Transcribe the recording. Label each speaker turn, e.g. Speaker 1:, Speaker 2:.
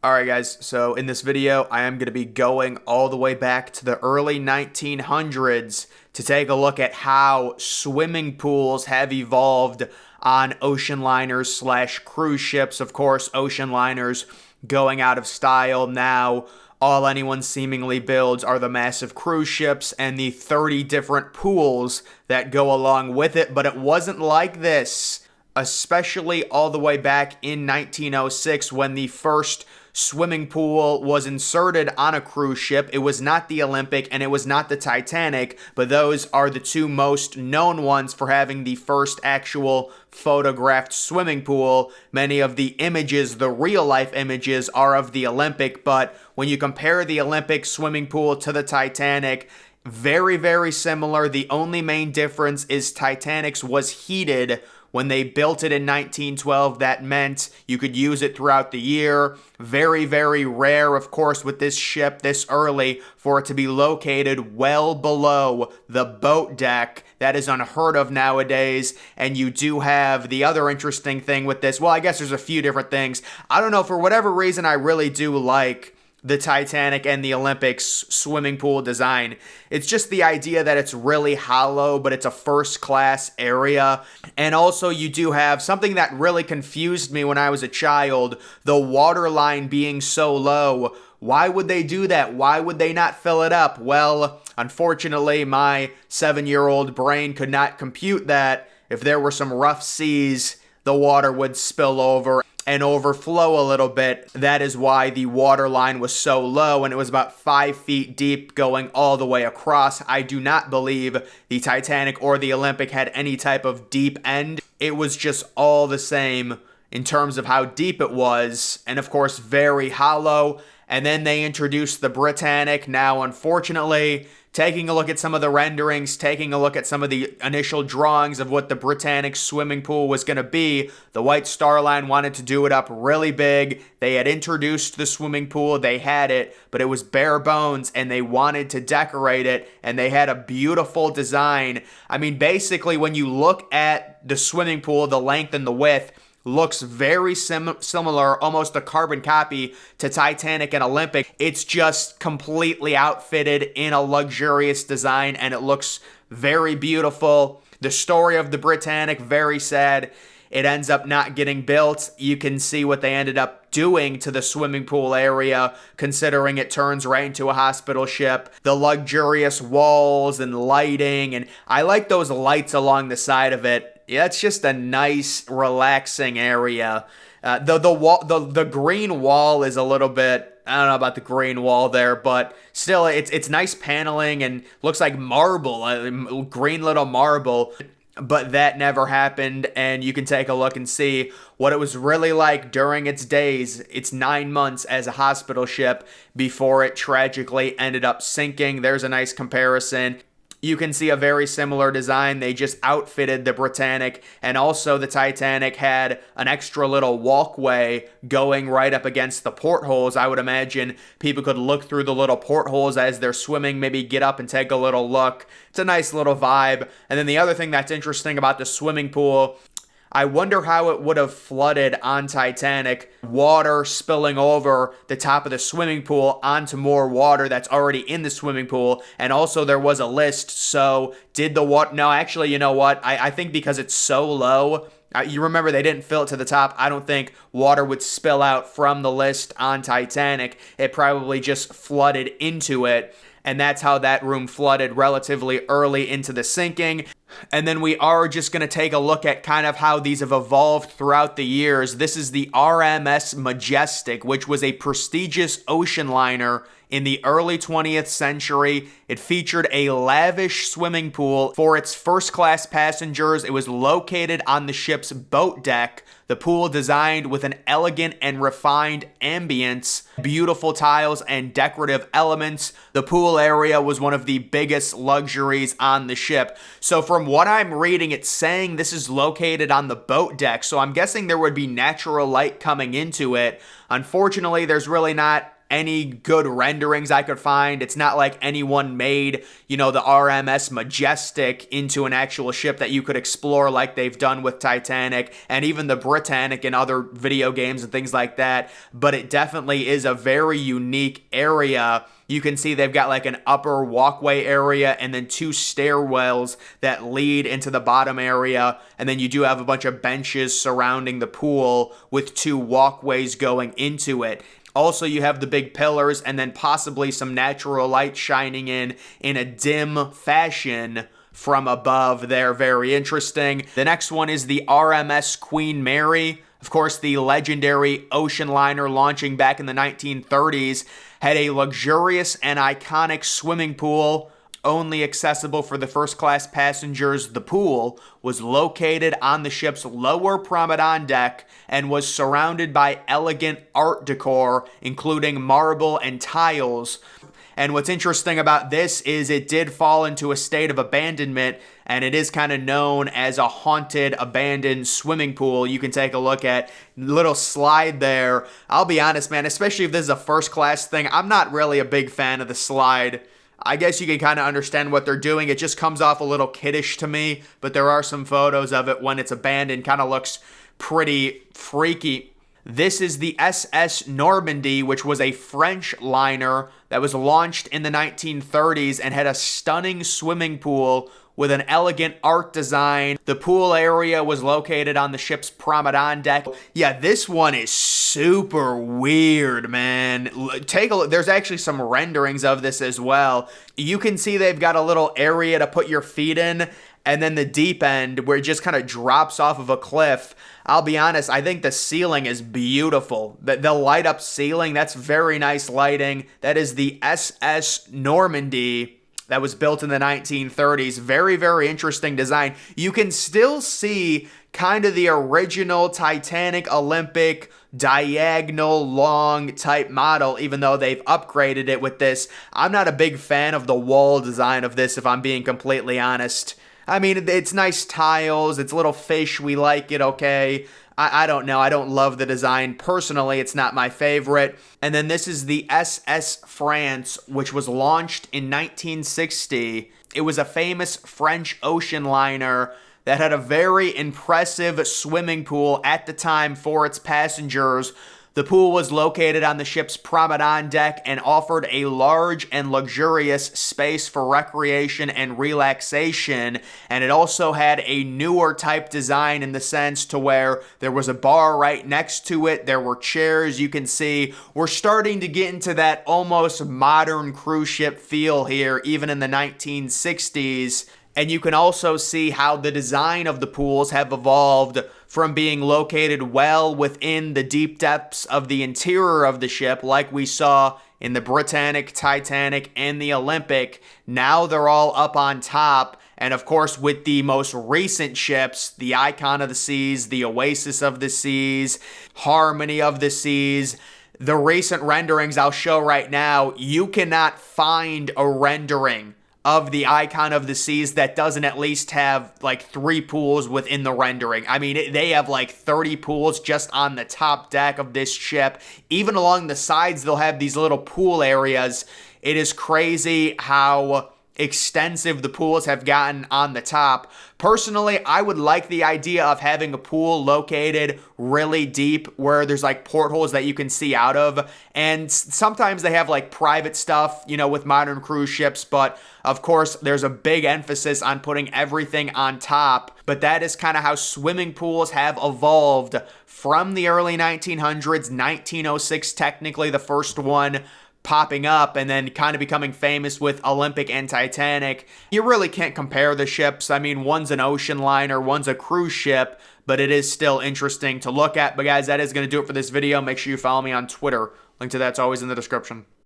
Speaker 1: Alright guys, so in this video I am going to be going all the way back to the early 1900s to take a look at how swimming pools have evolved on ocean liners slash cruise ships. Of course, ocean liners going out of style now. All anyone seemingly builds are the massive cruise ships and the 30 different pools that go along with it, but it wasn't like this, especially all the way back in 1906 when the first swimming pool was inserted on a cruise ship. It was not the Olympic and it was not the Titanic, but those are the two most known ones for having the first actual photographed swimming pool. Many of the images, the real life images, are of the Olympic, but when you compare the Olympic swimming pool to the Titanic, very, very similar. The only main difference is Titanic's was heated when they built it in 1912. That meant you could use it throughout the year. Very, very rare, of course, with this ship this early for it to be located well below the boat deck. That is unheard of nowadays. And you do have the other interesting thing with this. Well, I guess there's a few different things. I don't know, for whatever reason, I really do like the Titanic and the Olympics swimming pool design. It's just the idea that it's really hollow, but it's a first class area. And also you do have something that really confused me when I was a child, the water line being so low. Why would they do that? Why would they not fill it up? Well, unfortunately, my 7-year-old brain could not compute that. If there were some rough seas, the water would spill over and overflow a little bit. That is why the water line was so low, and it was about 5 feet deep going all the way across. I do not believe the Titanic or the Olympic had any type of deep end. It was just all the same in terms of how deep it was, and of course very hollow. And then they introduced the Britannic. Now, unfortunately, taking a look at some of the renderings, taking a look at some of the initial drawings of what the Britannic swimming pool was going to be, the White Star Line wanted to do it up really big. They had introduced the swimming pool, they had it, but it was bare bones, and they wanted to decorate it, and they had a beautiful design. I mean, basically, when you look at the swimming pool, the length and the width, looks very similar, almost a carbon copy to Titanic and Olympic. It's just completely outfitted in a luxurious design, and it looks very beautiful. The story of the Britannic, very sad. It ends up not getting built. You can see what they ended up doing to the swimming pool area, considering it turns right into a hospital ship. The luxurious walls and lighting, and I like those lights along the side of it. Yeah, it's just a nice, relaxing area. The green wall is a little bit, I don't know about the green wall there, but still, it's nice paneling and looks like marble, green little marble. But that never happened, and you can take a look and see what it was really like during its days, its 9 months as a hospital ship before it tragically ended up sinking. There's a nice comparison. You can see a very similar design. They just outfitted the Britannic, and also the Titanic had an extra little walkway going right up against the portholes. I would imagine people could look through the little portholes as they're swimming, maybe get up and take a little look. It's a nice little vibe. And then the other thing that's interesting about the swimming pool, I wonder how it would have flooded on Titanic. Water spilling over the top of the swimming pool onto more water that's already in the swimming pool. And also there was a list. So did the water... No, actually, you know what? I think because it's so low, you remember they didn't fill it to the top. I don't think water would spill out from the list on Titanic. It probably just flooded into it. And that's how that room flooded relatively early into the sinking. And then we are just going to take a look at kind of how these have evolved throughout the years. This is the RMS Majestic, which was a prestigious ocean liner in the early 20th century. It featured a lavish swimming pool for its first-class passengers. It was located on the ship's boat deck. The pool designed with an elegant and refined ambience, beautiful tiles and decorative elements. The pool area was one of the biggest luxuries on the ship. So from what I'm reading, it's saying this is located on the boat deck. So I'm guessing there would be natural light coming into it. Unfortunately, there's really not any good renderings I could find. It's not like anyone made, the RMS Majestic into an actual ship that you could explore like they've done with Titanic and even the Britannic and other video games and things like that. But it definitely is a very unique area. You can see they've got like an upper walkway area and then 2 stairwells that lead into the bottom area. And then you do have a bunch of benches surrounding the pool with 2 walkways going into it. Also, you have the big pillars and then possibly some natural light shining in a dim fashion from above there. Very interesting. The next one is the RMS Queen Mary. Of course, the legendary ocean liner launching back in the 1930s had a luxurious and iconic swimming pool only accessible for the first-class passengers. The pool was located on the ship's lower promenade deck and was surrounded by elegant art decor, including marble and tiles. And what's interesting about this is it did fall into a state of abandonment, and it is kind of known as a haunted, abandoned swimming pool. You can take a look at little slide there. I'll be honest, man, especially if this is a first-class thing, I'm not really a big fan of the slide. I guess you can kind of understand what they're doing. It just comes off a little kiddish to me, but there are some photos of it when it's abandoned. Kind of looks pretty freaky. This is the SS Normandy, which was a French liner that was launched in the 1930s and had a stunning swimming pool with an elegant art design. The pool area was located on the ship's promenade deck. Yeah, this one is super weird, man. Take a look. There's actually some renderings of this as well. You can see they've got a little area to put your feet in, and then the deep end where it just kind of drops off of a cliff. I'll be honest, I think the ceiling is beautiful. The light up ceiling, that's very nice lighting. That is the SS Normandy that was built in the 1930s. Very, very interesting design. You can still see kind of the original Titanic Olympic diagonal long type model, even though they've upgraded it with this. I'm not a big fan of the wall design of this, if I'm being completely honest. I mean, it's nice tiles, it's little fish, we like it, okay. I don't know, I don't love the design. Personally, it's not my favorite. And then this is the SS France, which was launched in 1960. It was a famous French ocean liner that had a very impressive swimming pool at the time for its passengers. The pool was located on the ship's promenade deck and offered a large and luxurious space for recreation and relaxation. And it also had a newer type design in the sense to where there was a bar right next to it. There were chairs. You can see we're starting to get into that almost modern cruise ship feel here, even in the 1960s. And you can also see how the design of the pools have evolved from being located well within the deep depths of the interior of the ship, like we saw in the Britannic, Titanic, and the Olympic. Now they're all up on top. And of course, with the most recent ships, the Icon of the Seas, the Oasis of the Seas, Harmony of the Seas, the recent renderings I'll show right now, you cannot find a rendering of the Icon of the Seas that doesn't at least have like 3 pools within the rendering. I mean, they have like 30 pools just on the top deck of this ship. Even along the sides, they'll have these little pool areas. It is crazy how extensive the pools have gotten on the top. Personally, I would like the idea of having a pool located really deep where there's like portholes that you can see out of. And sometimes they have like private stuff, with modern cruise ships. But of course, there's a big emphasis on putting everything on top. But that is kind of how swimming pools have evolved from the early 1900s, 1906 technically the first one popping up, and then kind of becoming famous with Olympic and Titanic. You really can't compare the ships. I mean, one's an ocean liner, one's a cruise ship, but it is still interesting to look at. But guys, that is going to do it for this video. Make sure you follow me on Twitter. Link to that's always in the description.